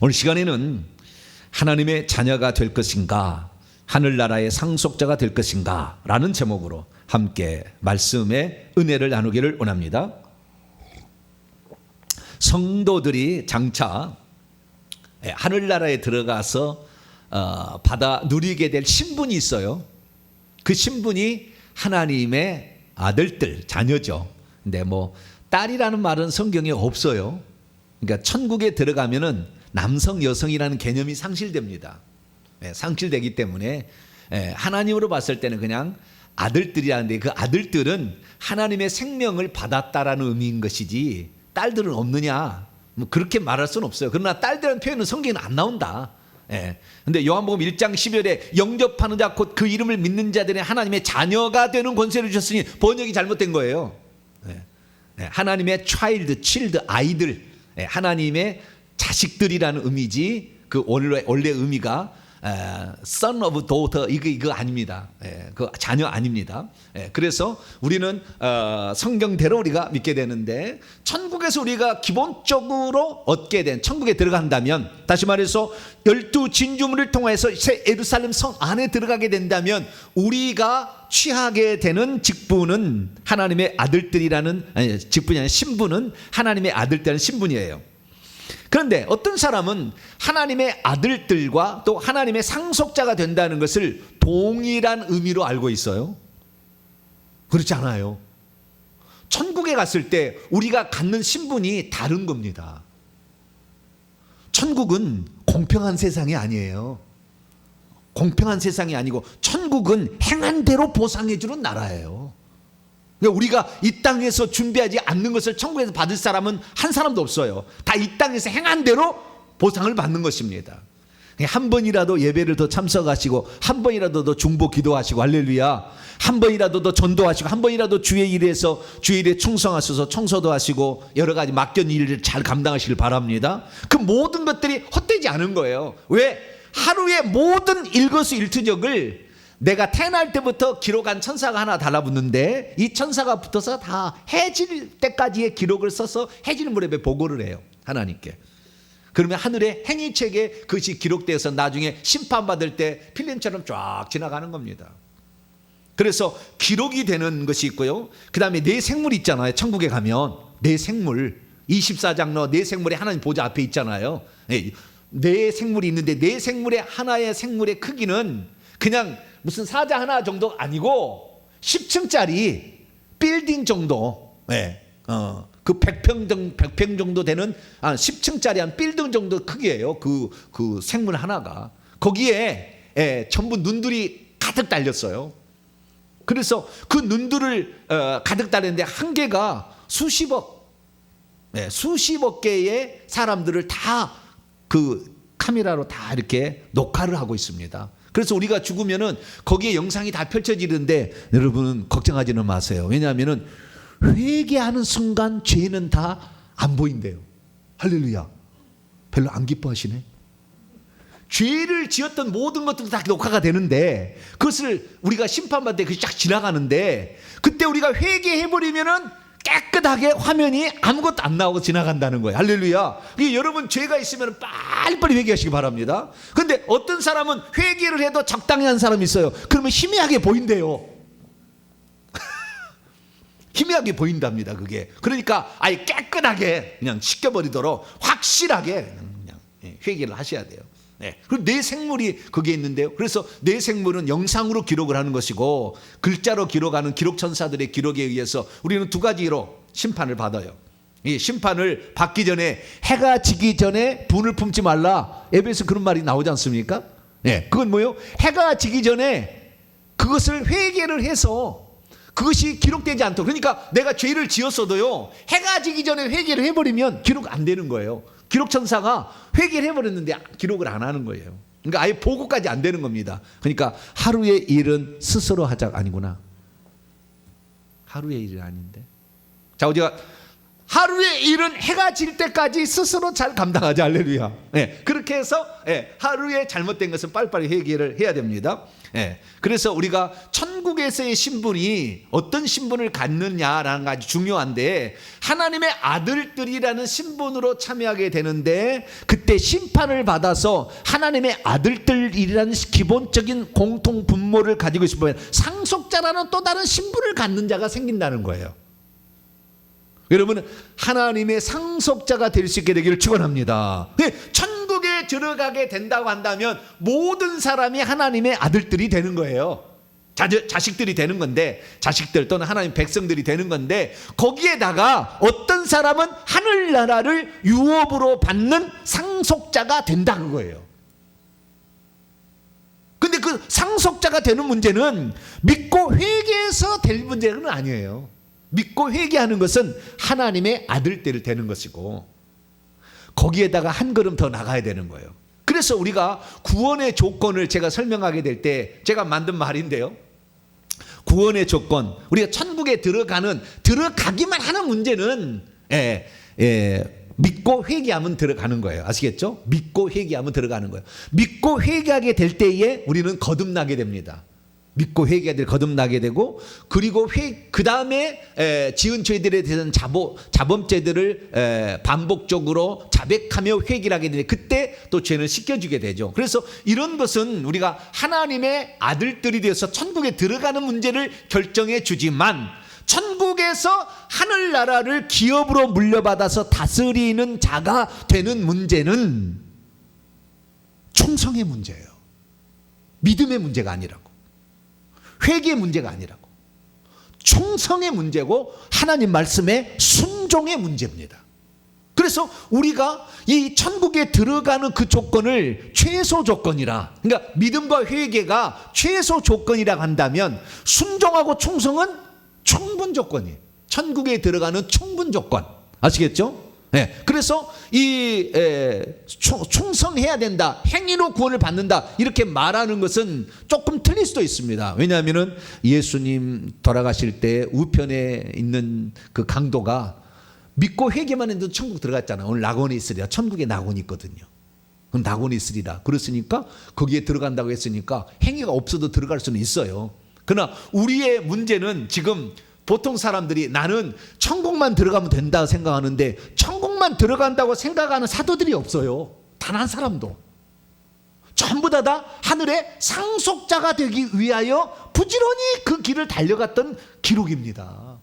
오늘 시간에는 하나님의 자녀가 될 것인가, 하늘나라의 상속자가 될 것인가 라는 제목으로 함께 말씀의 은혜를 나누기를 원합니다. 성도들이 장차 하늘나라에 들어가서 받아 누리게 될 신분이 있어요. 그 신분이 하나님의 아들들, 자녀죠. 근데 뭐 딸이라는 말은 성경에 없어요. 그러니까 천국에 들어가면은 남성, 여성이라는 개념이 상실됩니다. 상실되기 때문에 하나님으로 봤을 때는 그냥 아들들이라는데, 그 아들들은 하나님의 생명을 받았다라는 의미인 것이지 딸들은 없느냐, 뭐 그렇게 말할 수는 없어요. 그러나 딸들은 표현은 성경에 안 나온다. 근데 요한복음 1장 12절에 영접하는 자 곧 그 이름을 믿는 자들이 하나님의 자녀가 되는 권세를 주셨으니 번역이 잘못된 거예요. 하나님의 child, 아이들, 하나님의 자식들이라는 의미지, 그 원래 의미가 son of daughter 이거 아닙니다. 그 자녀 아닙니다. 그래서 우리는 성경대로 우리가 믿게 되는데, 천국에서 우리가 기본적으로 얻게 된, 천국에 들어간다면, 다시 말해서 12진주문을 통해서 새 예루살렘 성 안에 들어가게 된다면 우리가 취하게 되는 직분은 하나님의 아들들이라는, 직분이 아니라 신분은 하나님의 아들들이라는 신분이에요. 그런데 어떤 사람은 하나님의 아들들과 또 하나님의 상속자가 된다는 것을 동일한 의미로 알고 있어요. 그렇지 않아요. 천국에 갔을 때 우리가 갖는 신분이 다른 겁니다. 천국은 공평한 세상이 아니에요. 공평한 세상이 아니고 천국은 행한 대로 보상해 주는 나라예요. 우리가 이 땅에서 준비하지 않는 것을 천국에서 받을 사람은 한 사람도 없어요. 다 이 땅에서 행한 대로 보상을 받는 것입니다. 한 번이라도 예배를 더 참석하시고, 한 번이라도 더 중보 기도하시고, 할렐루야, 한 번이라도 더 전도하시고, 한 번이라도 주의 일에서 주의 일에 충성하셔서 청소도 하시고 여러 가지 맡겨진 일을 잘 감당하시길 바랍니다. 그 모든 것들이 헛되지 않은 거예요. 왜? 하루의 모든 일거수일투족을 내가 태어날 때부터 기록한 천사가 하나 달라붙는데, 이 천사가 붙어서 다 해질 때까지의 기록을 써서 해질 무렵에 보고를 해요, 하나님께. 그러면 하늘의 행위책에 그것이 기록되어서 나중에 심판받을 때 필름처럼 쫙 지나가는 겁니다. 그래서 기록이 되는 것이 있고요. 그 다음에 내 생물 있잖아요. 천국에 가면 내 생물, 24장로 내 생물이 하나님 보좌 앞에 있잖아요. 내 생물이 있는데, 내 생물의 하나의 생물의 크기는 그냥 무슨 사자 하나 정도 아니고 10층짜리 빌딩 정도, 그 100평 정도 되는 10층짜리 한 빌딩 정도 크기예요. 그 생물 하나가. 거기에 전부 눈들이 가득 달렸어요. 그래서 그 눈들을 가득 달렸는데 한 개가 수십억 개의 사람들을 다 그 카메라로 다 이렇게 녹화를 하고 있습니다. 그래서 우리가 죽으면은 거기에 영상이 다 펼쳐지는데, 여러분은 걱정하지는 마세요. 왜냐하면은 회개하는 순간 죄는 다 안 보인대요. 할렐루야. 별로 안 기뻐하시네. 죄를 지었던 모든 것들도 다 녹화가 되는데, 그것을 우리가 심판받을 때 그것이 쫙 지나가는데, 그때 우리가 회개해버리면은 깨끗하게 화면이 아무것도 안 나오고 지나간다는 거예요. 할렐루야. 여러분 죄가 있으면 빨리빨리 회개하시기 바랍니다. 그런데 어떤 사람은 회개를 해도 적당히 한 사람이 있어요. 그러면 희미하게 보인대요. 희미하게 보인답니다, 그게. 그러니까 아예 깨끗하게 그냥 씻겨버리도록 확실하게 그냥 회개를 하셔야 돼요. 그리고 내 생물이 거기에 있는데요. 그래서 내 생물은 영상으로 기록을 하는 것이고, 글자로 기록하는 기록천사들의 기록에 의해서 우리는 두 가지로 심판을 받아요. 이 심판을 받기 전에, 해가 지기 전에 분을 품지 말라, 에베소 그런 말이 나오지 않습니까? 그건 뭐예요? 해가 지기 전에 그것을 회개를 해서 그것이 기록되지 않도록. 그러니까 내가 죄를 지었어도요, 해가 지기 전에 회개를 해버리면 기록 안 되는 거예요. 기록천사가 회개를 해버렸는데 기록을 안 하는 거예요. 그러니까 아예 보고까지 안 되는 겁니다. 그러니까 하루의 일은 스스로 하자가 아니구나. 하루의 일이 아닌데. 자, 우리가 하루의 일은 해가 질 때까지 스스로 잘 감당하자. 할렐루야. 그렇게 해서 하루에 잘못된 것은 빨리빨리 해결을 해야 됩니다. 그래서 우리가 천국에서의 신분이 어떤 신분을 갖느냐라는 게 아주 중요한데, 하나님의 아들들이라는 신분으로 참여하게 되는데, 그때 심판을 받아서 하나님의 아들들이라는 기본적인 공통 분모를 가지고 있으면 상속자라는 또 다른 신분을 갖는 자가 생긴다는 거예요. 여러분, 하나님의 상속자가 될 수 있게 되기를 축원합니다. 천국에 들어가게 된다고 한다면 모든 사람이 하나님의 아들들이 되는 거예요. 자식들이 되는 건데, 자식들 또는 하나님 백성들이 되는 건데, 거기에다가 어떤 사람은 하늘나라를 유업으로 받는 상속자가 된다는 거예요. 근데 그 상속자가 되는 문제는 믿고 회개해서 될 문제는 아니에요. 믿고 회개하는 것은 하나님의 아들들이 되는 것이고, 거기에다가 한 걸음 더 나가야 되는 거예요. 그래서 우리가 구원의 조건을 제가 설명하게 될 때 제가 만든 말인데요, 구원의 조건, 우리가 천국에 들어가기만 하는 문제는 믿고 회개하면 들어가는 거예요. 아시겠죠? 믿고 회개하면 들어가는 거예요. 믿고 회개하게 될 때에 우리는 거듭나게 됩니다. 믿고 회개하되 거듭나게 되고, 그리고 그 다음에 지은 죄들에 대한 자범죄들을 반복적으로 자백하며 회개를 하게 되는데, 그때 또 죄는 씻겨주게 되죠. 그래서 이런 것은 우리가 하나님의 아들들이 되어서 천국에 들어가는 문제를 결정해 주지만, 천국에서 하늘나라를 기업으로 물려받아서 다스리는 자가 되는 문제는 충성의 문제예요. 믿음의 문제가 아니라고, 회개의 문제가 아니라고, 충성의 문제고 하나님 말씀의 순종의 문제입니다. 그래서 우리가 이 천국에 들어가는 그 조건을 최소 조건이라, 그러니까 믿음과 회개가 최소 조건이라고 한다면, 순종하고 충성은 충분 조건이에요. 천국에 들어가는 충분 조건. 아시겠죠? 그래서 이 충성해야 된다, 행위로 구원을 받는다, 이렇게 말하는 것은 조금 틀릴 수도 있습니다. 왜냐하면 예수님 돌아가실 때 우편에 있는 그 강도가 믿고 회개만 해도 천국 들어갔잖아요. 오늘 낙원에 있으리라. 천국에 낙원이 있거든요. 그럼 낙원에 있으리라 그랬으니까, 거기에 들어간다고 했으니까 행위가 없어도 들어갈 수는 있어요. 그러나 우리의 문제는, 지금 보통 사람들이 나는 천국만 들어가면 된다 생각하는데, 천국만 들어간다고 생각하는 사도들이 없어요. 단 한 사람도. 전부 다 하늘의 상속자가 되기 위하여 부지런히 그 길을 달려갔던 기록입니다.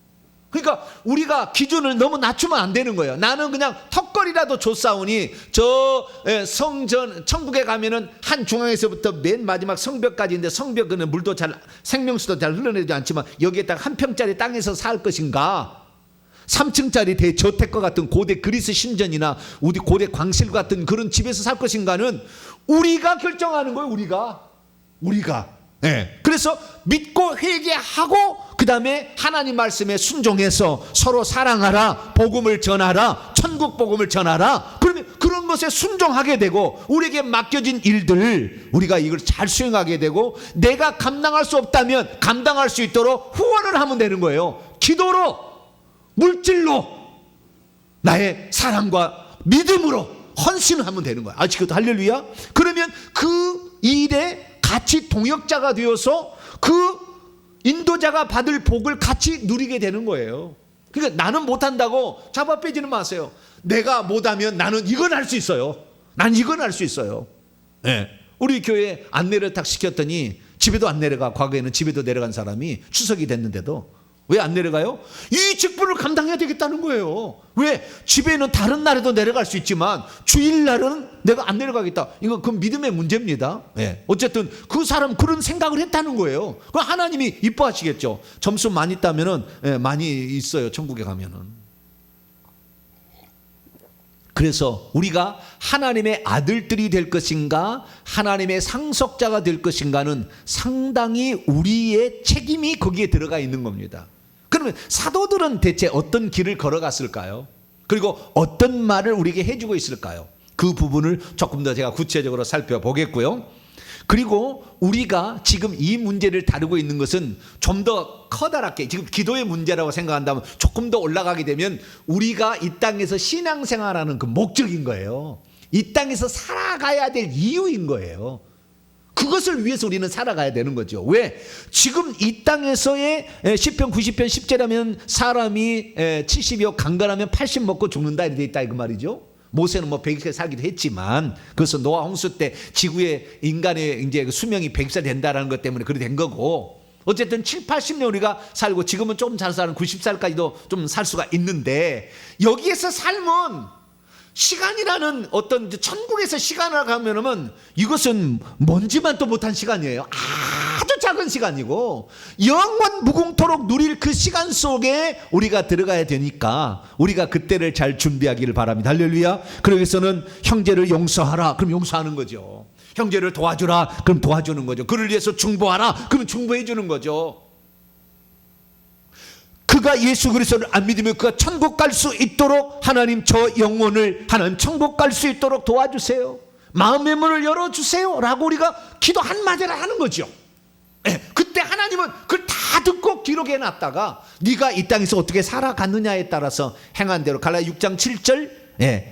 그러니까 우리가 기준을 너무 낮추면 안 되는 거예요. 나는 그냥 턱걸이라도 줬사오니 저 성전, 천국에 가면은 한 중앙에서부터 맨 마지막 성벽까지인데, 성벽은 물도 생명수도 잘 흘러내리지 않지만, 여기에다가 한 평짜리 땅에서 살 것인가, 3층짜리 대저택과 같은 고대 그리스 신전이나 우리 고대 광실 같은 그런 집에서 살 것인가는 우리가 결정하는 거예요. 우리가. 그래서 믿고 회개하고, 그 다음에 하나님 말씀에 순종해서 서로 사랑하라, 복음을 전하라, 천국 복음을 전하라. 그러면 그런 것에 순종하게 되고, 우리에게 맡겨진 일들 우리가 이걸 잘 수행하게 되고, 내가 감당할 수 없다면 감당할 수 있도록 후원을 하면 되는 거예요. 기도로, 물질로, 나의 사랑과 믿음으로 헌신을 하면 되는 거예요. 아시겠죠? 할렐루야. 그러면 그 일에 같이 동역자가 되어서 그 인도자가 받을 복을 같이 누리게 되는 거예요. 그러니까 나는 못한다고 잡아 빼지는 마세요. 내가 못하면 나는 이건 할 수 있어요. 난 이건 할 수 있어요. 우리 교회 안내를 딱 시켰더니 집에도 안 내려가. 과거에는 집에도 내려간 사람이 추석이 됐는데도 왜 안 내려가요? 이 직분을 감당해야 되겠다는 거예요. 왜? 집에는 다른 날에도 내려갈 수 있지만 주일날은 내가 안 내려가겠다. 이거 그 믿음의 문제입니다. 어쨌든 그 사람 그런 생각을 했다는 거예요. 그럼 하나님이 이뻐하시겠죠. 점수 많이 따면은 많이 있어요. 천국에 가면은. 그래서 우리가 하나님의 아들들이 될 것인가, 하나님의 상속자가 될 것인가는 상당히 우리의 책임이 거기에 들어가 있는 겁니다. 그러면 사도들은 대체 어떤 길을 걸어갔을까요? 그리고 어떤 말을 우리에게 해주고 있을까요? 그 부분을 조금 더 제가 구체적으로 살펴보겠고요. 그리고 우리가 지금 이 문제를 다루고 있는 것은 좀 더 커다랗게 지금 기도의 문제라고 생각한다면 조금 더 올라가게 되면 우리가 이 땅에서 신앙생활하는 그 목적인 거예요. 이 땅에서 살아가야 될 이유인 거예요. 그것을 위해서 우리는 살아가야 되는 거죠. 왜? 지금 이 땅에서의 시편 90편 10절하면 사람이 70여 강건하면 80 먹고 죽는다 이렇게 있다 그 말이죠. 모세는 뭐 100세 살기도 했지만 그것은 노아 홍수 때 지구의 인간의 이제 수명이 100세 된다라는 것 때문에 그렇게 된 거고, 어쨌든 7, 80년 우리가 살고 지금은 조금 잘 사는 90살까지도 좀 살 수가 있는데, 여기에서 삶은 시간이라는 어떤 천국에서 시간을 가면은 이것은 먼지만 또 못한 시간이에요. 아주 작은 시간이고 영원 무궁토록 누릴 그 시간 속에 우리가 들어가야 되니까 우리가 그때를 잘 준비하기를 바랍니다. 할렐루야. 그러기위해서는 형제를 용서하라. 그럼 용서하는 거죠. 형제를 도와주라. 그럼 도와주는 거죠. 그를 위해서 중보하라. 그럼 중보해 주는 거죠. 그가 예수 그리스도를 안 믿으면 그가 천국 갈 수 있도록 하나님 저 영혼을 하나님 천국 갈 수 있도록 도와주세요. 마음의 문을 열어주세요 라고 우리가 기도 한마디를 하는 거죠. 그때 하나님은 그걸 다 듣고 기록해 놨다가 네가 이 땅에서 어떻게 살아갔느냐에 따라서 행한 대로, 갈라디아 6장 7절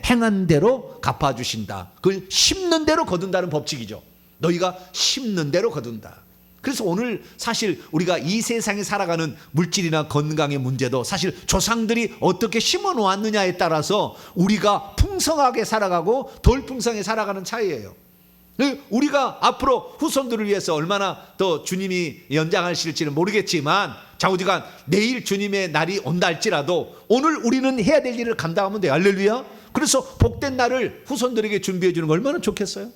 행한 대로 갚아주신다. 그걸 심는 대로 거둔다는 법칙이죠. 너희가 심는 대로 거둔다. 그래서 오늘 사실 우리가 이 세상에 살아가는 물질이나 건강의 문제도 사실 조상들이 어떻게 심어 놓았느냐에 따라서 우리가 풍성하게 살아가고 덜 풍성하게 살아가는 차이예요. 우리가 앞으로 후손들을 위해서 얼마나 더 주님이 연장하실지는 모르겠지만 좌우지간 내일 주님의 날이 온다 할지라도 오늘 우리는 해야 될 일을 감당하면 돼요. 할렐루야. 그래서 복된 날을 후손들에게 준비해 주는 거 얼마나 좋겠어요.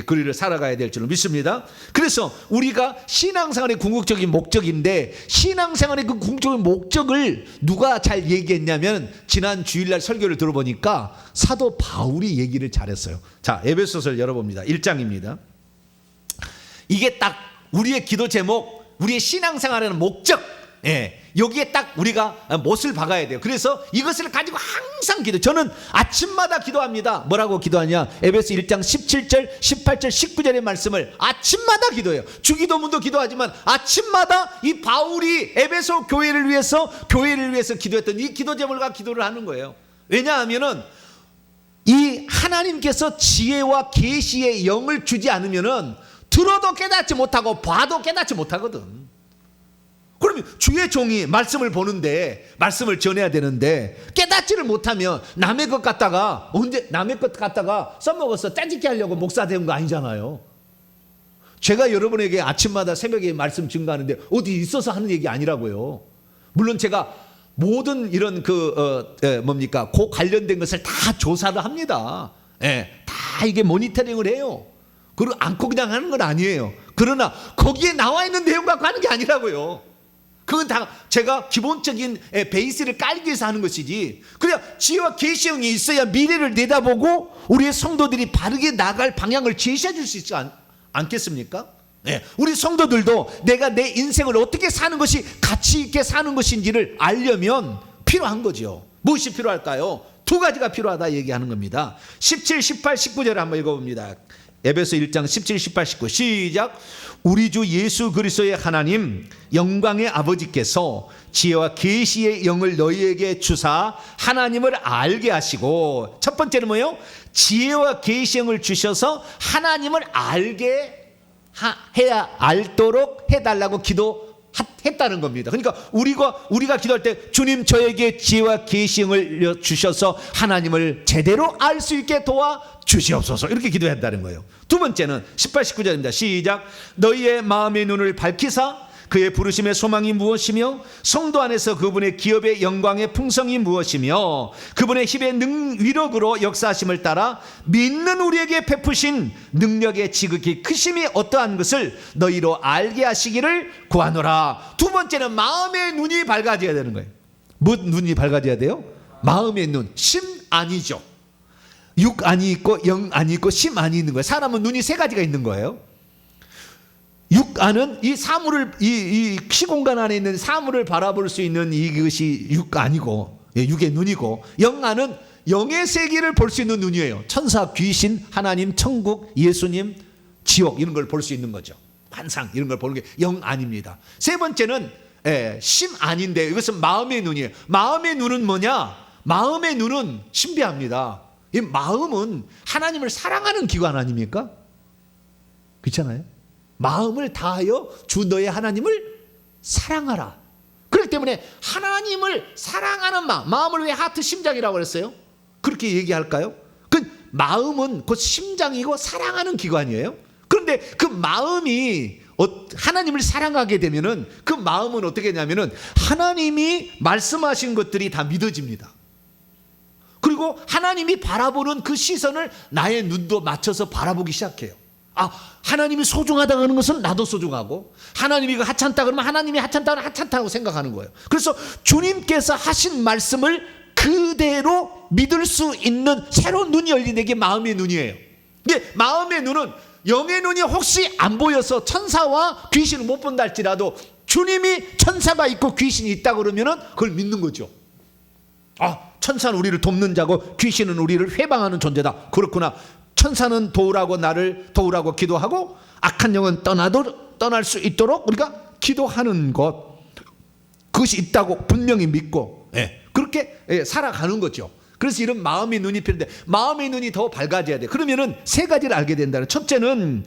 그 일을 살아가야 될 줄로 믿습니다. 그래서 우리가 신앙생활의 궁극적인 목적인데, 신앙생활의 그 궁극적인 목적을 누가 잘 얘기했냐면 지난 주일날 설교를 들어보니까 사도 바울이 얘기를 잘했어요. 자, 에베소서를 열어봅니다. 1장입니다. 이게 딱 우리의 기도 제목, 우리의 신앙생활의 목적, 여기에 딱 우리가 못을 박아야 돼요. 그래서 이것을 가지고 항상 기도. 저는 아침마다 기도합니다. 뭐라고 기도하냐? 에베소 1장 17절 18절 19절의 말씀을 아침마다 기도해요. 주기도문도 기도하지만 아침마다 이 바울이 에베소 교회를 위해서 기도했던 이 기도 제목과 기도를 하는 거예요. 왜냐하면은 이 하나님께서 지혜와 계시의 영을 주지 않으면은 들어도 깨닫지 못하고 봐도 깨닫지 못하거든. 그러면 주의 종이 말씀을 보는데, 말씀을 전해야 되는데 깨닫지를 못하면 남의 것 갖다가 써먹어서 짜집게 하려고 목사 된 거 아니잖아요. 제가 여러분에게 아침마다 새벽에 말씀 증거하는데 어디 있어서 하는 얘기 아니라고요. 물론 제가 모든 이런 그 관련된 것을 다 조사를 합니다. 다 이게 모니터링을 해요. 그리고 않고 그냥 하는 건 아니에요. 그러나 거기에 나와 있는 내용 갖고 하는 게 아니라고요. 그건 다 제가 기본적인 베이스를 깔기 위해서 하는 것이지, 그냥 지혜와 계시형이 있어야 미래를 내다보고 우리의 성도들이 바르게 나갈 방향을 제시해 줄 수 있지 않겠습니까? 우리 성도들도 내가 내 인생을 어떻게 사는 것이 가치 있게 사는 것인지를 알려면 필요한 거죠. 무엇이 필요할까요? 두 가지가 필요하다 얘기하는 겁니다. 17, 18, 19절을 한번 읽어봅니다. 에베소 1장 17, 18, 19 시작. 우리 주 예수 그리스도의 하나님 영광의 아버지께서 지혜와 계시의 영을 너희에게 주사 하나님을 알게 하시고, 첫 번째는 뭐예요? 지혜와 계시의 영을 주셔서 하나님을 알게 해야 알도록 해달라고 기도했다는 겁니다. 그러니까 우리가 기도할 때 주님 저에게 지혜와 계시의 영을 주셔서 하나님을 제대로 알 수 있게 도와 주시옵소서, 이렇게 기도한다는 거예요. 두 번째는 18, 19절입니다. 시작. 너희의 마음의 눈을 밝히사 그의 부르심의 소망이 무엇이며 성도 안에서 그분의 기업의 영광의 풍성이 무엇이며 그분의 힘의 위력으로 역사하심을 따라 믿는 우리에게 베푸신 능력의 지극히 크심이 어떠한 것을 너희로 알게 하시기를 구하노라. 두 번째는 마음의 눈이 밝아져야 되는 거예요. 뭐 눈이 밝아져야 돼요? 마음의 눈. 심 아니죠. 육 안이 있고 영 안이 있고 심 안이 있는 거예요. 사람은 눈이 세 가지가 있는 거예요. 육 안은 이 사물을 이 시공간 안에 있는 사물을 바라볼 수 있는 이것이 육 안이고, 육의 눈이고, 영 안은 영의 세계를 볼 수 있는 눈이에요. 천사, 귀신, 하나님, 천국, 예수님, 지옥 이런 걸 볼 수 있는 거죠. 환상 이런 걸 보는 게 영 아닙니다. 세 번째는 심 아닌데 이것은 마음의 눈이에요. 마음의 눈은 뭐냐? 마음의 눈은 신비합니다. 이 마음은 하나님을 사랑하는 기관 아닙니까? 그렇잖아요. 마음을 다하여 주 너의 하나님을 사랑하라. 그렇기 때문에 하나님을 사랑하는 마음을 왜 하트 심장이라고 그랬어요? 그렇게 얘기할까요? 그 마음은 곧 심장이고 사랑하는 기관이에요. 그런데 그 마음이 하나님을 사랑하게 되면은 그 마음은 어떻게 되냐면은 하나님이 말씀하신 것들이 다 믿어집니다. 그리고 하나님이 바라보는 그 시선을 나의 눈도 맞춰서 바라보기 시작해요. 하나님이 소중하다고 하는 것은 나도 소중하고, 하나님이 이거 하찮다 그러면 하나님이 하찮다고 하찮다고 생각하는 거예요. 그래서 주님께서 하신 말씀을 그대로 믿을 수 있는 새로운 눈이 열리는 게 마음의 눈이에요. 근데 마음의 눈은 영의 눈이 혹시 안 보여서 천사와 귀신을 못 본다 할지라도 주님이 천사가 있고 귀신이 있다 그러면은 그걸 믿는 거죠. 천사는 우리를 돕는 자고 귀신은 우리를 회방하는 존재다. 그렇구나. 천사는 나를 도우라고 기도하고 악한 영은 떠날 수 있도록 우리가 기도하는 것, 그것이 있다고 분명히 믿고 그렇게 살아가는 거죠. 그래서 이런 마음의 눈이 필요한데, 마음의 눈이 더 밝아져야 돼. 그러면은 세 가지를 알게 된다는. 첫째는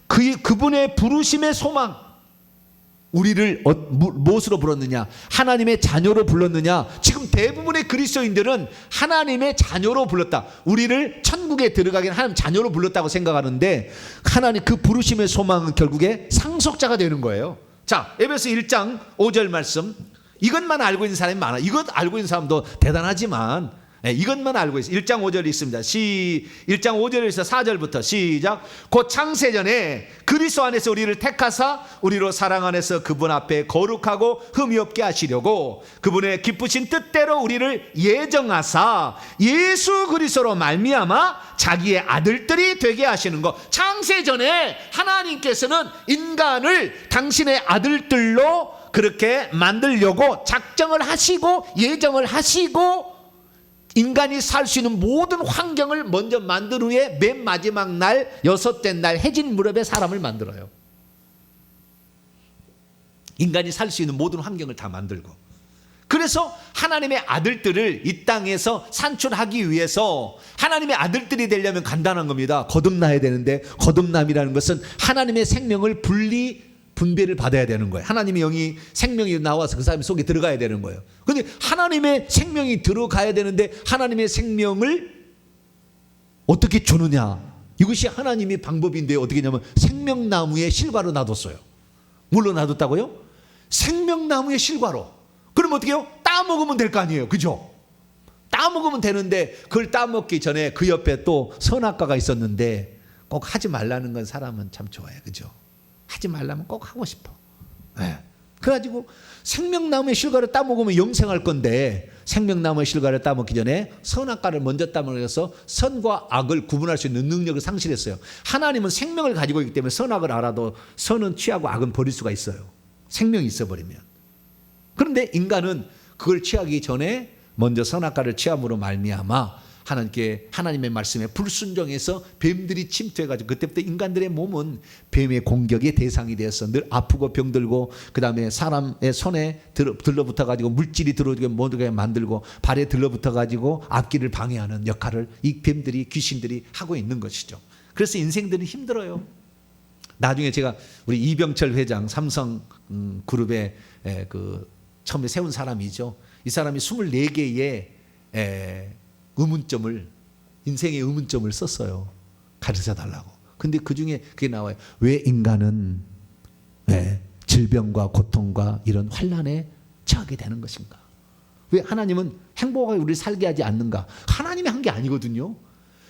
그분의 부르심의 소망. 우리를 무엇으로 불렀느냐? 하나님의 자녀로 불렀느냐? 지금 대부분의 그리스도인들은 하나님의 자녀로 불렀다. 우리를 천국에 들어가긴 하나님 자녀로 불렀다고 생각하는데, 하나님 그 부르심의 소망은 결국에 상속자가 되는 거예요. 자, 에베소 1장 5절 말씀. 이것만 알고 있는 사람이 많아. 이것 알고 있는 사람도 대단하지만 이것만 알고 있어요. 1장 5절이 있습니다. 1장 5절에서 4절부터 시작. 곧 창세전에 그리스도 안에서 우리를 택하사 우리로 사랑 안에서 그분 앞에 거룩하고 흠이 없게 하시려고 그분의 기쁘신 뜻대로 우리를 예정하사 예수 그리스도로 말미암아 자기의 아들들이 되게 하시는 것. 창세전에 하나님께서는 인간을 당신의 아들들로 그렇게 만들려고 작정을 하시고 예정을 하시고, 인간이 살 수 있는 모든 환경을 먼저 만든 후에 맨 마지막 날, 여섯째 날 해진 무렵에 사람을 만들어요. 인간이 살 수 있는 모든 환경을 다 만들고, 그래서 하나님의 아들들을 이 땅에서 산출하기 위해서 하나님의 아들들이 되려면 간단한 겁니다. 거듭나야 되는데, 거듭남이라는 것은 하나님의 생명을 분배를 받아야 되는 거예요. 하나님의 영이 생명이 나와서 그 사람 속에 들어가야 되는 거예요. 그런데 하나님의 생명이 들어가야 되는데 하나님의 생명을 어떻게 주느냐? 이것이 하나님의 방법인데 어떻게 했냐면 생명나무의 실과로 놔뒀어요. 뭘로 놔뒀다고요? 생명나무의 실과로. 그럼 어떻게 해요? 따먹으면 될 거 아니에요. 그죠? 따먹으면 되는데 그걸 따먹기 전에 그 옆에 또 선악과가 있었는데 꼭 하지 말라는 건 사람은 참 좋아해요. 그죠? 하지 말라면 꼭 하고 싶어. 그래가지고 생명나무의 실과를 따먹으면 영생할 건데, 생명나무의 실과를 따먹기 전에 선악과를 먼저 따먹어서 선과 악을 구분할 수 있는 능력을 상실했어요. 하나님은 생명을 가지고 있기 때문에 선악을 알아도 선은 취하고 악은 버릴 수가 있어요. 생명이 있어버리면. 그런데 인간은 그걸 취하기 전에 먼저 선악과를 취함으로 말미암아 하나님의 말씀에 불순종해서 뱀들이 침투해가지고, 그때부터 인간들의 몸은 뱀의 공격의 대상이 되어서 늘 아프고 병들고, 그 다음에 사람의 손에 들러붙어가지고 물질이 들어오게 모두게 만들고, 발에 들러붙어가지고 앞길을 방해하는 역할을 이 뱀들이, 귀신들이 하고 있는 것이죠. 그래서 인생들은 힘들어요. 나중에 제가 우리 이병철 회장, 삼성 그룹의 처음에 세운 사람이죠. 이 사람이 24개의 인생의 의문점을 썼어요. 가르쳐 달라고. 근데 그 중에 그게 나와요. 왜 인간은 질병과 고통과 이런 환난에 처하게 되는 것인가? 왜 하나님은 행복하게 우리를 살게 하지 않는가? 하나님이 한 게 아니거든요.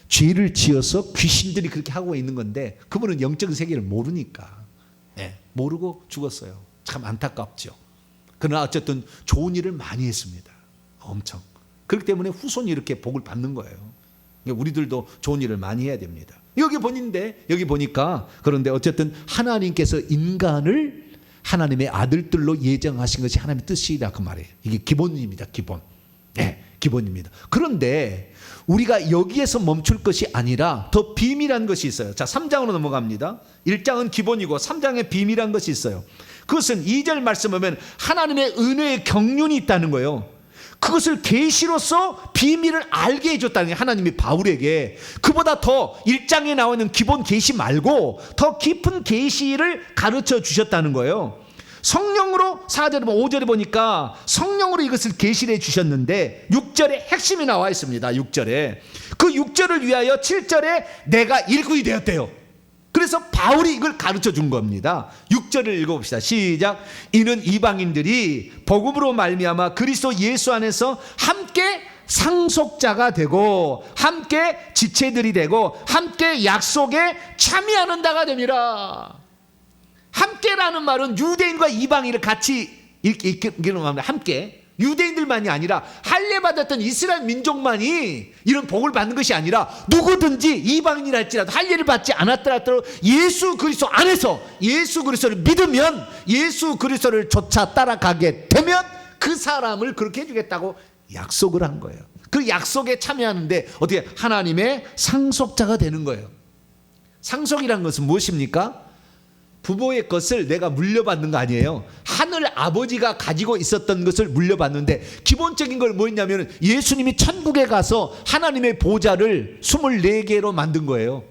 죄를 지어서 귀신들이 그렇게 하고 있는 건데, 그분은 영적인 세계를 모르니까 모르고 죽었어요. 참 안타깝죠. 그러나 어쨌든 좋은 일을 많이 했습니다. 엄청. 그렇기 때문에 후손이 이렇게 복을 받는 거예요. 우리들도 좋은 일을 많이 해야 됩니다. 여기 보니까 그런데 어쨌든 하나님께서 인간을 하나님의 아들들로 예정하신 것이 하나님의 뜻이다 그 말이에요. 이게 기본입니다. 기본. 기본입니다. 그런데 우리가 여기에서 멈출 것이 아니라 더 비밀한 것이 있어요. 자, 3장으로 넘어갑니다. 1장은 기본이고 3장에 비밀한 것이 있어요. 그것은 2절 말씀 보면 하나님의 은혜의 경륜이 있다는 거예요. 그것을 계시로서 비밀을 알게 해줬다는 게 하나님이 바울에게 그보다 더 1장에 나와 있는 기본 계시 말고 더 깊은 계시를 가르쳐 주셨다는 거예요. 성령으로 4절에 5절에 보니까 성령으로 이것을 계시를 해 주셨는데 6절에 핵심이 나와 있습니다. 6절에 그 6절을 위하여 7절에 내가 일꾼이 되었대요. 그래서 바울이 이걸 가르쳐 준 겁니다. 6절을 읽어봅시다. 시작. 이는 이방인들이 복음으로 말미암아 그리스도 예수 안에서 함께 상속자가 되고 함께 지체들이 되고 함께 약속에 참여하는 자가 됨이라. 함께라는 말은 유대인과 이방인을 같이 읽기로 합니다. 함께. 유대인들만이 아니라 할례받았던 이스라엘 민족만이 이런 복을 받는 것이 아니라 누구든지 이방인이라 할지라도 할례를 받지 않았더라도 예수 그리스도 안에서 예수 그리스도를 믿으면 예수 그리스도를 쫓아 따라가게 되면 그 사람을 그렇게 해주겠다고 약속을 한 거예요. 그 약속에 참여하는데 어떻게 하나님의 상속자가 되는 거예요. 상속이라는 것은 무엇입니까? 부모의 것을 내가 물려받는 거 아니에요. 하늘 아버지가 가지고 있었던 것을 물려받는데 기본적인 걸 뭐였냐면 예수님이 천국에 가서 하나님의 보좌를 24개로 만든 거예요.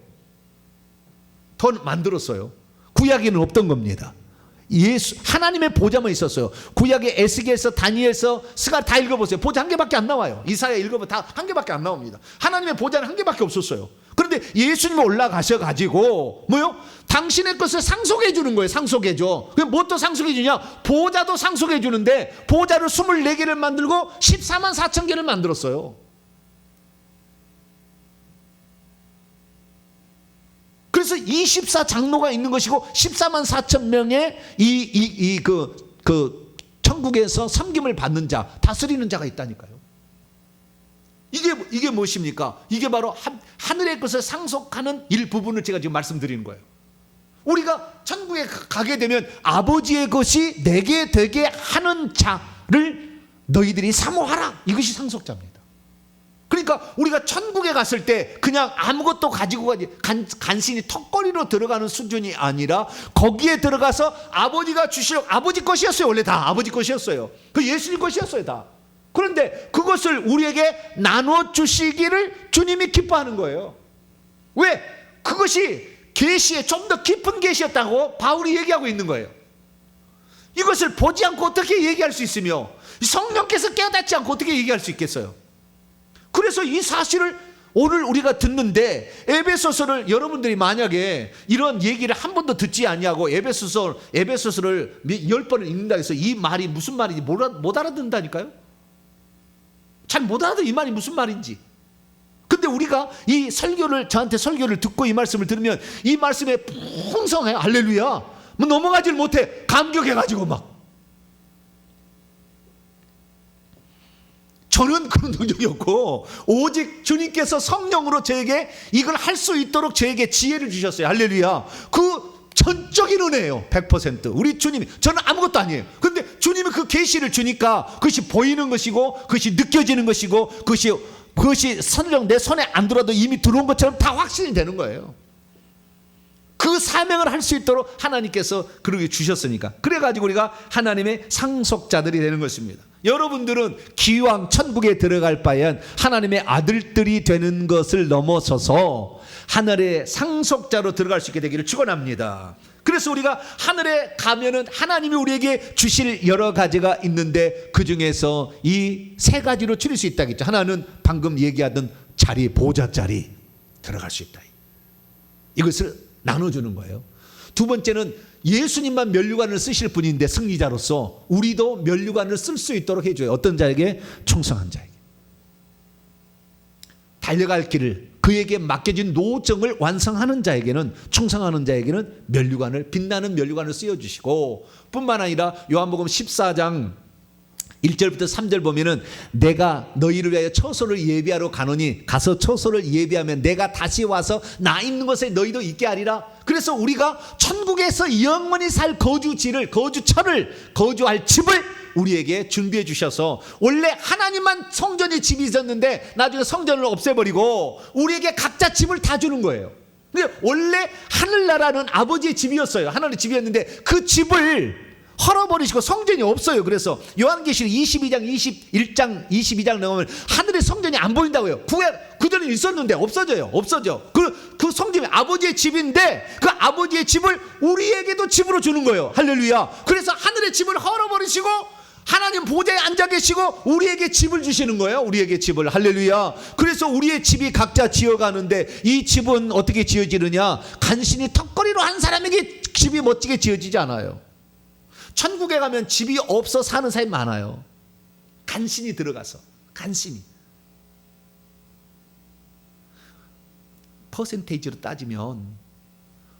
더 만들었어요. 구약에는 없던 겁니다. 하나님의 보좌만 있었어요. 구약의 에스겔서 다니엘서 스가 다 읽어보세요. 보좌 한 개밖에 안 나와요. 이사야 읽어보면 다 한 개밖에 안 나옵니다. 하나님의 보좌는 한 개밖에 없었어요. 그런데 예수님이 올라가셔가지고 뭐요? 당신의 것을 상속해 주는 거예요. 상속해 줘. 그럼 뭐 또 상속해 주냐? 보좌도 상속해 주는데 보좌를 24개를 만들고 14만 4천 개를 만들었어요. 그래서 24장로가 있는 것이고 14만 4천 명의 그 천국에서 섬김을 받는 자, 다스리는 자가 있다니까요. 이게 무엇입니까? 이게 바로 하늘의 것을 상속하는 일부분을 제가 지금 말씀드리는 거예요. 우리가 천국에 가게 되면 아버지의 것이 내게 되게 하는 자를 너희들이 사모하라. 이것이 상속자입니다. 그러니까 우리가 천국에 갔을 때 그냥 아무것도 가지고 가지 간신히 턱걸이로 들어가는 수준이 아니라 거기에 들어가서 아버지가 주실 아버지 것이었어요. 원래 다 아버지 것이었어요. 그 예수님 것이었어요. 다. 그런데 그것을 우리에게 나눠 주시기를 주님이 기뻐하는 거예요. 왜? 그것이 계시에 좀 더 깊은 계시였다고 바울이 얘기하고 있는 거예요. 이것을 보지 않고 어떻게 얘기할 수 있으며 성령께서 깨닫지 않고 어떻게 얘기할 수 있겠어요? 그래서 이 사실을 오늘 우리가 듣는데 에베소서를 여러분들이 만약에 이런 얘기를 한 번도 듣지 아니하고 에베소서를 10번을 읽는다 해서 이 말이 무슨 말인지 못 알아듣는다니까요. 잘 못 알아듣는 이 말이 무슨 말인지. 근데 우리가 이 설교를 저한테 설교를 듣고 이 말씀을 들으면 이 말씀에 풍성해. 할렐루야. 뭐 넘어가질 못해. 감격해가지고 막. 저는 그런 능력이 없고 오직 주님께서 성령으로 저에게 이걸 할 수 있도록 저에게 지혜를 주셨어요. 할렐루야. 그 전적인 은혜예요. 100%. 우리 주님이, 저는 아무것도 아니에요. 근데 주님이 그 계시를 주니까 그것이 보이는 것이고 그것이 느껴지는 것이고 그것이 설령 내 손에 안 들어도 이미 들어온 것처럼 다 확신이 되는 거예요. 그 사명을 할 수 있도록 하나님께서 그렇게 주셨으니까. 그래가지고 우리가 하나님의 상속자들이 되는 것입니다. 여러분들은 기왕 천국에 들어갈 바엔 하나님의 아들들이 되는 것을 넘어서서 하늘의 상속자로 들어갈 수 있게 되기를 축원합니다. 그래서 우리가 하늘에 가면은 하나님이 우리에게 주실 여러 가지가 있는데 그 중에서 이 세 가지로 줄일 수 있다겠죠. 하나는 방금 얘기하던 자리, 보좌 자리 들어갈 수 있다. 이것을 나눠주는 거예요. 두 번째는 예수님만 면류관을 쓰실 분인데 승리자로서 우리도 면류관을 쓸 수 있도록 해줘요. 어떤 자에게? 충성한 자에게. 달려갈 길을 그에게 맡겨진 노정을 완성하는 자에게는, 충성하는 자에게는 면류관을, 빛나는 면류관을 씌워주시고, 뿐만 아니라 요한복음 14장 1절부터 3절 보면은 내가 너희를 위하여 처소를 예비하러 가노니 가서 처소를 예비하면 내가 다시 와서 나 있는 곳에 너희도 있게 하리라. 그래서 우리가 천국에서 영원히 살 거주지를, 거주처를, 거주할 집을 우리에게 준비해 주셔서 원래 하나님만 성전에 집이 있었는데 나중에 성전을 없애버리고 우리에게 각자 집을 다 주는 거예요. 근데 원래 하늘나라는 아버지의 집이었어요. 하늘의 집이었는데 그 집을 헐어버리시고 성전이 없어요. 그래서 요한계시록 22장 21장 22장 나오면 하늘의 성전이 안 보인다고요. 그전에 있었는데 없어져. 그 성전이 아버지의 집인데 그 아버지의 집을 우리에게도 집으로 주는 거예요. 할렐루야. 그래서 하늘의 집을 헐어버리시고 하나님 보좌에 앉아 계시고 우리에게 집을 주시는 거예요. 우리에게 집을. 할렐루야. 그래서 우리의 집이 각자 지어가는데 이 집은 어떻게 지어지느냐? 간신히 턱걸이로 한 사람에게 집이 멋지게 지어지지 않아요. 천국에 가면 집이 없어 사는 사람이 많아요. 간신히 들어가서. 간신히. 퍼센테이지로 따지면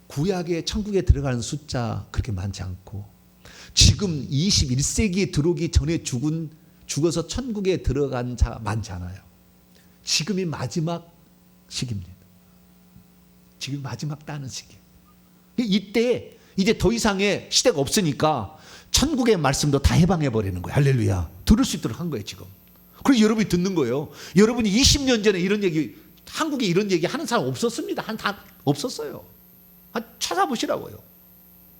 구약의 천국에 들어가는 숫자 그렇게 많지 않고 지금 21세기에 들어오기 전에 죽어서 천국에 들어간 자 많지 않아요. 지금이 마지막 시기입니다. 지금 마지막 따는 시기. 이때 이제 더 이상의 시대가 없으니까 천국의 말씀도 다 해방해 버리는 거예요. 할렐루야. 들을 수 있도록 한 거예요 지금. 그래서 여러분이 듣는 거예요. 여러분이 20년 전에 이런 얘기, 한국에 이런 얘기 하는 사람 없었습니다. 다 없었어요. 찾아보시라고요.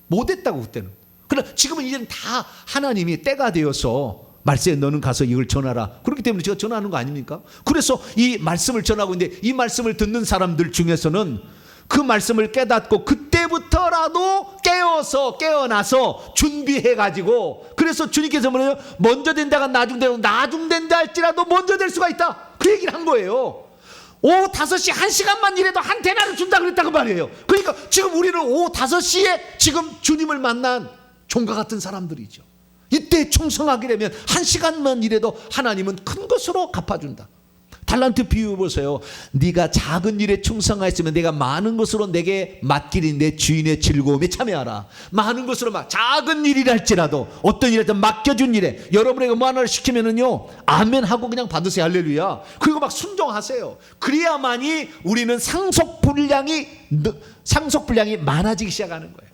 못했다고 그때는. 그러나 지금은 이제는 다 하나님이 때가 되어서 말세에 너는 가서 이걸 전하라. 그렇기 때문에 제가 전하는 거 아닙니까? 그래서 이 말씀을 전하고 있는데 이 말씀을 듣는 사람들 중에서는 그 말씀을 깨닫고 그때부터라도 깨어나서 준비해가지고 그래서 주님께서 뭐래요? 먼저 된다가 나중된다 할지라도 먼저 될 수가 있다. 그 얘기를 한 거예요. 오후 5시 1시간만 일해도 한 데나를 준다 그랬다고 말이에요. 그러니까 지금 우리는 오후 5시에 지금 주님을 만난 종과 같은 사람들이죠. 이때 충성하게 되면 1시간만 일해도 하나님은 큰 것으로 갚아준다. 달란트 비유 보세요. 네가 작은 일에 충성하였으면 내가 많은 것으로 내게 맡기린 내 주인의 즐거움에 참여하라. 많은 것으로 작은 일이랄지라도 어떤 일이든 맡겨준 일에 여러분에게 뭐 하나를 시키면은요 아멘 하고 그냥 받으세요. 할렐루야. 그리고 막 순종하세요. 그래야만이 우리는 상속 분량이 많아지기 시작하는 거예요.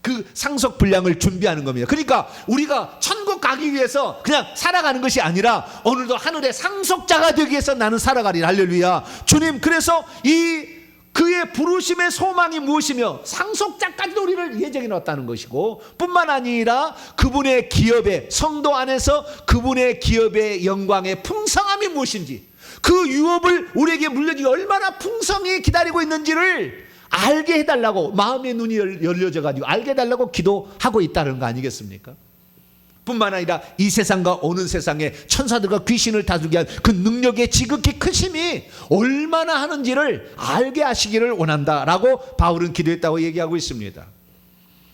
그 상속 분량을 준비하는 겁니다. 그러니까 우리가 천국 가기 위해서 그냥 살아가는 것이 아니라 오늘도 하늘의 상속자가 되기 위해서 나는 살아가리라. 할렐루야. 주님 그래서 그의 부르심의 소망이 무엇이며 상속자까지도 우리를 예정해 놨다는 것이고 뿐만 아니라 그분의 기업의 성도 안에서 그분의 기업의 영광의 풍성함이 무엇인지 그 유업을 우리에게 물려주기 얼마나 풍성히 기다리고 있는지를 알게 해달라고 마음의 눈이 열려져 가지고 알게 해달라고 기도하고 있다는 거 아니겠습니까? 뿐만 아니라 이 세상과 오는 세상에 천사들과 귀신을 다스리게 한 그 능력의 지극히 크심이 얼마나 하는지를 알게 하시기를 원한다라고 바울은 기도했다고 얘기하고 있습니다.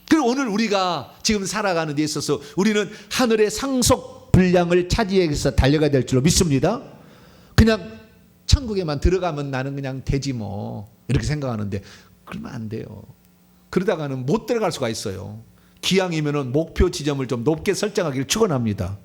그리고 오늘 우리가 지금 살아가는 데 있어서 우리는 하늘의 상속 분량을 차지하기 위해서 달려가야 될 줄로 믿습니다. 그냥 천국에만 들어가면 나는 그냥 되지 뭐 이렇게 생각하는데 그러면 안 돼요. 그러다가는 못 들어갈 수가 있어요. 기왕이면은 목표 지점을 좀 높게 설정하기를 축원합니다.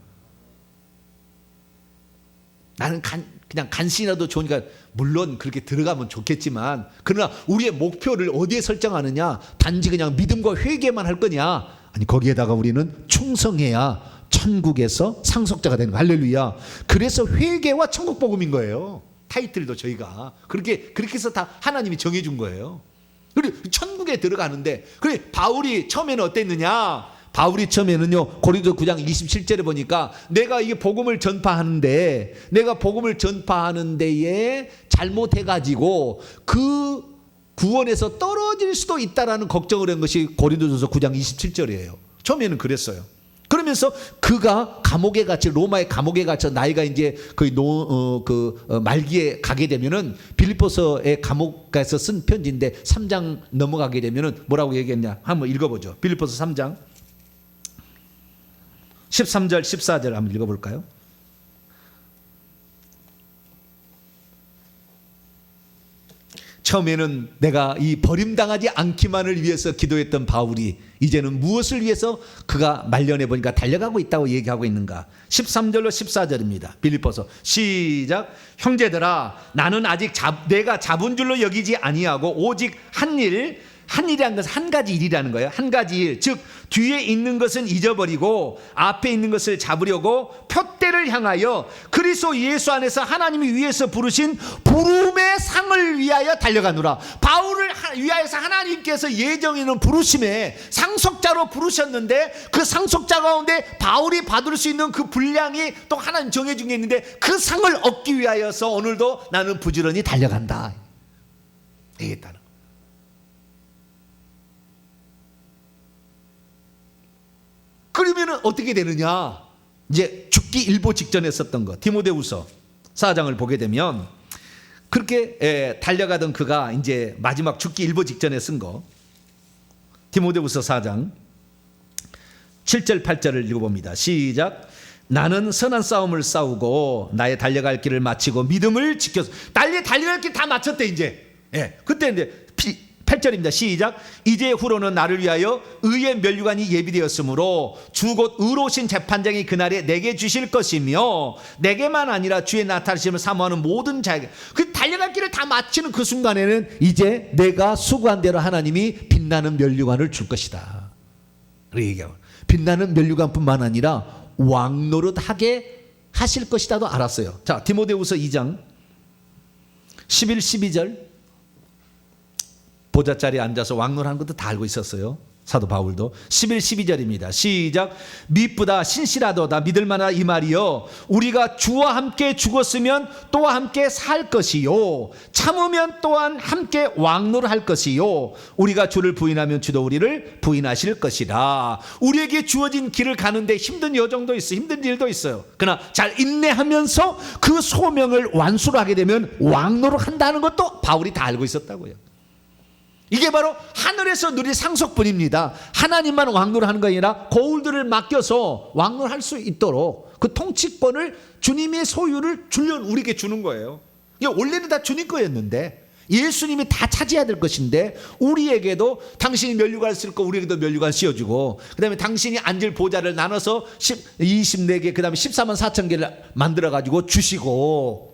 나는 그냥 간신이라도 좋으니까 물론 그렇게 들어가면 좋겠지만 그러나 우리의 목표를 어디에 설정하느냐? 단지 그냥 믿음과 회개만 할 거냐? 아니 거기에다가 우리는 충성해야 천국에서 상속자가 되는 거. 할렐루야. 그래서 회개와 천국 복음인 거예요. 타이틀도 저희가 그렇게 해서 다 하나님이 정해준 거예요. 그리고 천국에 들어가는데 그래 바울이 처음에는 어땠느냐? 바울이 처음에는요 고린도 9장 27절에 보니까 내가 이게 복음을 전파하는데 내가 복음을 전파하는 데에 잘못해가지고 그 구원에서 떨어질 수도 있다라는 걱정을 한 것이 고린도전서 9장 27절이에요. 처음에는 그랬어요. 그러면서 그가 감옥에 갇혀 로마의 감옥에 갇혀 나이가 이제 거의 말기에 가게 되면은 빌립보서의 감옥에서 쓴 편지인데 3장 넘어가게 되면은 뭐라고 얘기했냐? 한번 읽어보죠. 빌립보서 3장 13절 14절 한번 읽어볼까요? 처음에는 내가 이 버림당하지 않기만을 위해서 기도했던 바울이 이제는 무엇을 위해서 그가 말년에 보니까 달려가고 있다고 얘기하고 있는가? 13절로 14절입니다. 빌립보서 시작. 형제들아 나는 아직 내가 잡은 줄로 여기지 아니하고 오직 한 한 일이라는 것은 한 가지 일이라는 거예요. 한 가지 일. 즉 뒤에 있는 것은 잊어버리고 앞에 있는 것을 잡으려고 표대를 향하여 그리스도 예수 안에서 하나님이 위에서 부르신 부름의 상을 위하여 달려가노라. 바울을 위하여서 하나님께서 예정에 있는 부르심에 상속자로 부르셨는데 그 상속자 가운데 바울이 받을 수 있는 그 분량이 또 하나님 정해준 게 있는데 그 상을 얻기 위하여서 오늘도 나는 부지런히 달려간다. 되겠다는. 그러면은 어떻게 되느냐? 이제 죽기 일보 직전에 썼던 거 디모데후서 4장을 보게 되면 그렇게 달려가던 그가 이제 마지막 죽기 일보 직전에 쓴 거 디모데후서 4장 7절 8절을 읽어봅니다. 시작. 나는 선한 싸움을 싸우고 나의 달려갈 길을 마치고 믿음을 지켰어. 달려갈 길 다 마쳤대 이제. 그때 이제 8절입니다. 시작. 이제 후로는 나를 위하여 의의 면류관이 예비되었으므로 주 곧 의로우신 재판장이 그날에 내게 주실 것이며 내게만 아니라 주의 나타나심을 사모하는 모든 자에게. 그 달려갈 길을 다 마치는 그 순간에는 이제 내가 수고한 대로 하나님이 빛나는 면류관을 줄 것이다. 그렇게 얘기하고 빛나는 면류관뿐만 아니라 왕노릇하게 하실 것이다도 알았어요. 자, 디모데후서 2장 11, 12절. 보좌 자리에 앉아서 왕노릇하는 것도 다 알고 있었어요. 사도 바울도. 11, 12절입니다. 시작. 미쁘다 신실하도다 믿을 만하다 이 말이요 우리가 주와 함께 죽었으면 또와 함께 살 것이요 참으면 또한 함께 왕노릇할 것이요 우리가 주를 부인하면 주도 우리를 부인하실 것이라. 우리에게 주어진 길을 가는데 힘든 여정도 있어요. 힘든 일도 있어요. 그러나 잘 인내하면서 그 소명을 완수를 하게 되면 왕노릇한다는 것도 바울이 다 알고 있었다고요. 이게 바로 하늘에서 누릴 상속뿐입니다. 하나님만 왕노릇하는 거 아니라 거울들을 맡겨서 왕노릇할 수 있도록 그 통치권을 주님의 소유를 우리에게 주는 거예요. 이게 원래는 다 주님 거였는데 예수님이 다 차지해야 될 것인데 우리에게도 당신이 면류관 쓸 거 우리에게도 면류관 씌워주고 그 다음에 당신이 앉을 보좌를 나눠서 24개 그 다음에 14만 4천 개를 만들어가지고 주시고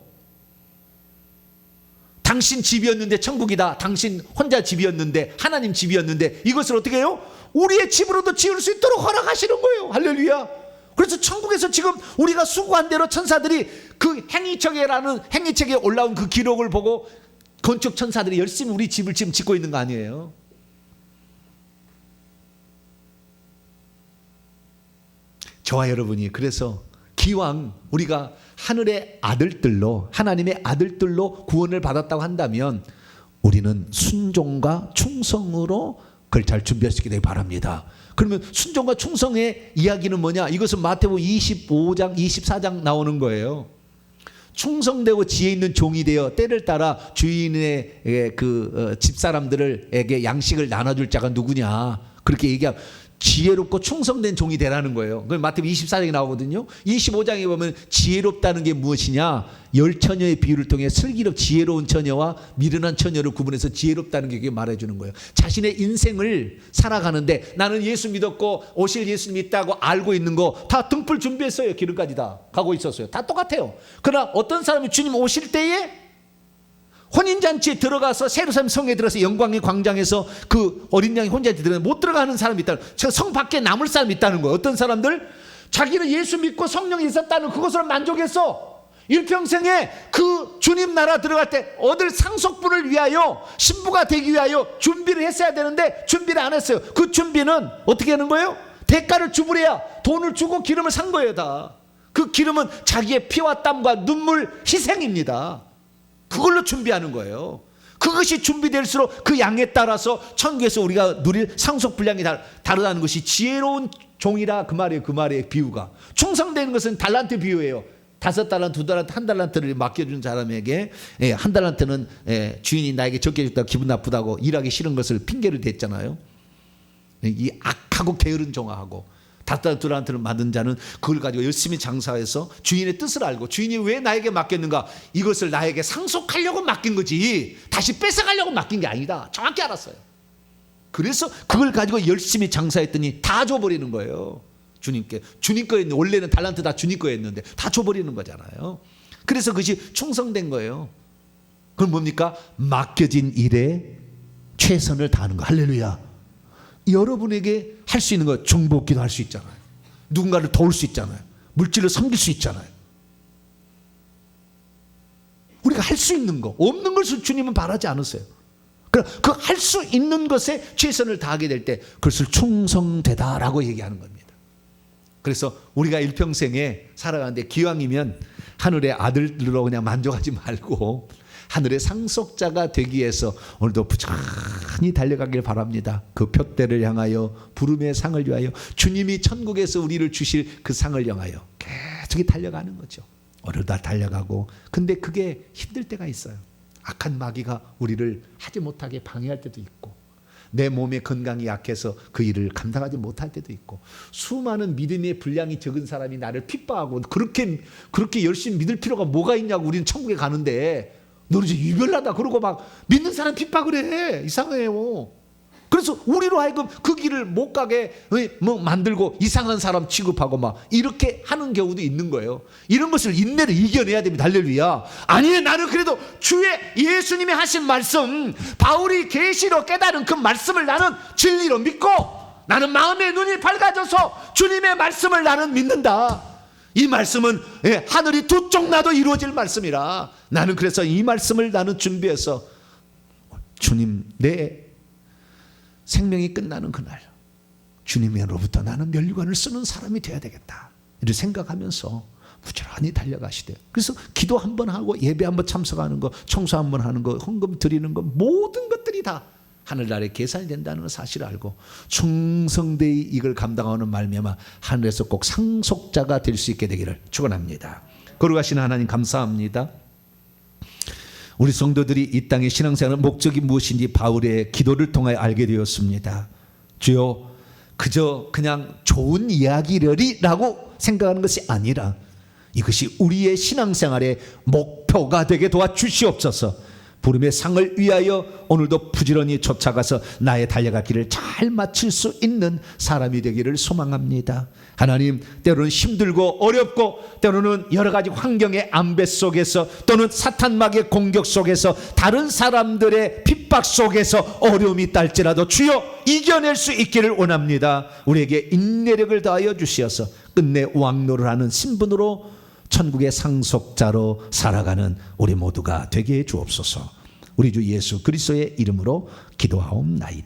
당신 집이었는데 천국이다. 당신 혼자 집이었는데 하나님 집이었는데 이것을 어떻게 해요? 우리의 집으로도 지을 수 있도록 허락하시는 거예요. 할렐루야. 그래서 천국에서 지금 우리가 수고한 대로 천사들이 그 행위책에 올라온 그 기록을 보고 건축 천사들이 열심히 우리 집을 지금 짓고 있는 거 아니에요. 저와 여러분이 그래서 기왕 우리가 하늘의 아들들로 하나님의 아들들로 구원을 받았다고 한다면 우리는 순종과 충성으로 그걸 잘 준비할 수 있게 되기 바랍니다. 그러면 순종과 충성의 이야기는 뭐냐? 이것은 마태복음 25장 24장 나오는 거예요. 충성되고 지혜 있는 종이 되어 때를 따라 주인의 집사람들에게 양식을 나눠줄 자가 누구냐? 그렇게 얘기하면 지혜롭고 충성된 종이 되라는 거예요. 그건 마태복음 24장에 나오거든요. 25장에 보면 지혜롭다는 게 무엇이냐? 열 처녀의 비유를 통해 슬기롭 지혜로운 처녀와 미련한 처녀를 구분해서 지혜롭다는 게 말해주는 거예요. 자신의 인생을 살아가는데 나는 예수 믿었고 오실 예수님 있다고 알고 있는 거 다 등불 준비했어요. 기름까지 다 가고 있었어요. 다 똑같아요. 그러나 어떤 사람이 주님 오실 때에 혼인잔치에 들어가서 예루살렘 성에 들어가서 영광의 광장에서 그 어린 양이 혼자 들어가 못 들어가는 사람이 있다는, 성 밖에 남을 사람이 있다는 거예요. 어떤 사람들? 자기는 예수 믿고 성령이 있었다는 그것으로 만족했어. 일평생에 그 주님 나라 들어갈 때 얻을 상속분을 위하여 신부가 되기 위하여 준비를 했어야 되는데 준비를 안 했어요. 그 준비는 어떻게 하는 거예요? 대가를 주부려야 돈을 주고 기름을 산 거예요. 다 그 기름은 자기의 피와 땀과 눈물 희생입니다. 그걸로 준비하는 거예요. 그것이 준비될수록 그 양에 따라서 천국에서 우리가 누릴 상속 분량이 다르다는 것이 지혜로운 종이라 그 말이에요. 그 말의 비유가 충성되는 것은 달란트 비유예요. 5달란트, 2달란트, 1달란트를 맡겨준 사람에게 1달란트는 주인이 나에게 적게 줬다고 기분 나쁘다고 일하기 싫은 것을 핑계를 댔잖아요. 이 악하고 게으른 종하고 5달란트를 받은 자는 그걸 가지고 열심히 장사해서 주인의 뜻을 알고 주인이 왜 나에게 맡겼는가, 이것을 나에게 상속하려고 맡긴 거지 다시 뺏어가려고 맡긴 게 아니다. 정확히 알았어요. 그래서 그걸 가지고 열심히 장사했더니 다 줘버리는 거예요. 주님께. 주님 거였는데, 원래는 달란트 다 주님 거였는데 다 줘버리는 거잖아요. 그래서 그것이 충성된 거예요. 그건 뭡니까? 맡겨진 일에 최선을 다하는 거. 할렐루야. 여러분에게 할 수 있는 거, 중보기도 할 수 있잖아요. 누군가를 도울 수 있잖아요. 물질을 섬길 수 있잖아요. 우리가 할 수 있는 거, 없는 것을 주님은 바라지 않으세요. 그 할 수 있는 것에 최선을 다하게 될 때 그것을 충성되다라고 얘기하는 겁니다. 그래서 우리가 일평생에 살아가는데 기왕이면 하늘의 아들로 그냥 만족하지 말고 하늘의 상속자가 되기 위해서 오늘도 부지런히 달려가길 바랍니다. 그 표대를 향하여 부름의 상을 위하여 주님이 천국에서 우리를 주실 그 상을 향하여 계속 달려가는 거죠. 오늘도 달려가고, 근데 그게 힘들 때가 있어요. 악한 마귀가 우리를 하지 못하게 방해할 때도 있고, 내 몸의 건강이 약해서 그 일을 감당하지 못할 때도 있고, 수많은 믿음의 분량이 적은 사람이 나를 핍박하고, 그렇게 열심히 믿을 필요가 뭐가 있냐고. 우리는 천국에 가는데 너는 이제 유별나다 그러고 막 믿는 사람 핍박을 해. 이상해요. 그래서 우리로 하여금 그 길을 못 가게 만들고 이상한 사람 취급하고 막 이렇게 하는 경우도 있는 거예요. 이런 것을 인내를 이겨내야 됩니다. 할렐루야. 아니, 나는 그래도 주의 예수님이 하신 말씀, 바울이 계시로 깨달은 그 말씀을 나는 진리로 믿고, 나는 마음의 눈이 밝아져서 주님의 말씀을 나는 믿는다. 이 말씀은 하늘이 두 쪽 나도 이루어질 말씀이라, 나는 그래서 이 말씀을 나는 준비해서 주님, 내 생명이 끝나는 그날 주님으로부터 나는 면류관을 쓰는 사람이 되어야 되겠다, 이렇게 생각하면서 부지런히 달려가시대요. 그래서 기도 한번 하고 예배 한번 참석하는 거, 청소 한번 하는 거, 헌금 드리는 거, 모든 것들이 다 하늘나라에 계산이 된다는 사실을 알고 충성되이 이걸 감당하는 말미암아 하늘에서 꼭 상속자가 될 수 있게 되기를 축원합니다. 거룩하신 하나님, 감사합니다. 우리 성도들이 이 땅의 신앙생활의 목적이 무엇인지 바울의 기도를 통해 알게 되었습니다. 주여, 그저 그냥 좋은 이야기라고 생각하는 것이 아니라 이것이 우리의 신앙생활의 목표가 되게 도와주시옵소서. 부름의 상을 위하여 오늘도 부지런히 쫓아가서 나의 달려갈 길을 잘 마칠 수 있는 사람이 되기를 소망합니다. 하나님, 때로는 힘들고 어렵고, 때로는 여러 가지 환경의 안배 속에서, 또는 사탄막의 공격 속에서, 다른 사람들의 핍박 속에서 어려움이 있다 할지라도 주여 이겨낼 수 있기를 원합니다. 우리에게 인내력을 다하여 주시어서 끝내 왕노를 하는 신분으로 천국의 상속자로 살아가는 우리 모두가 되게 해 주옵소서. 우리 주 예수 그리스도의 이름으로 기도하옵나이다.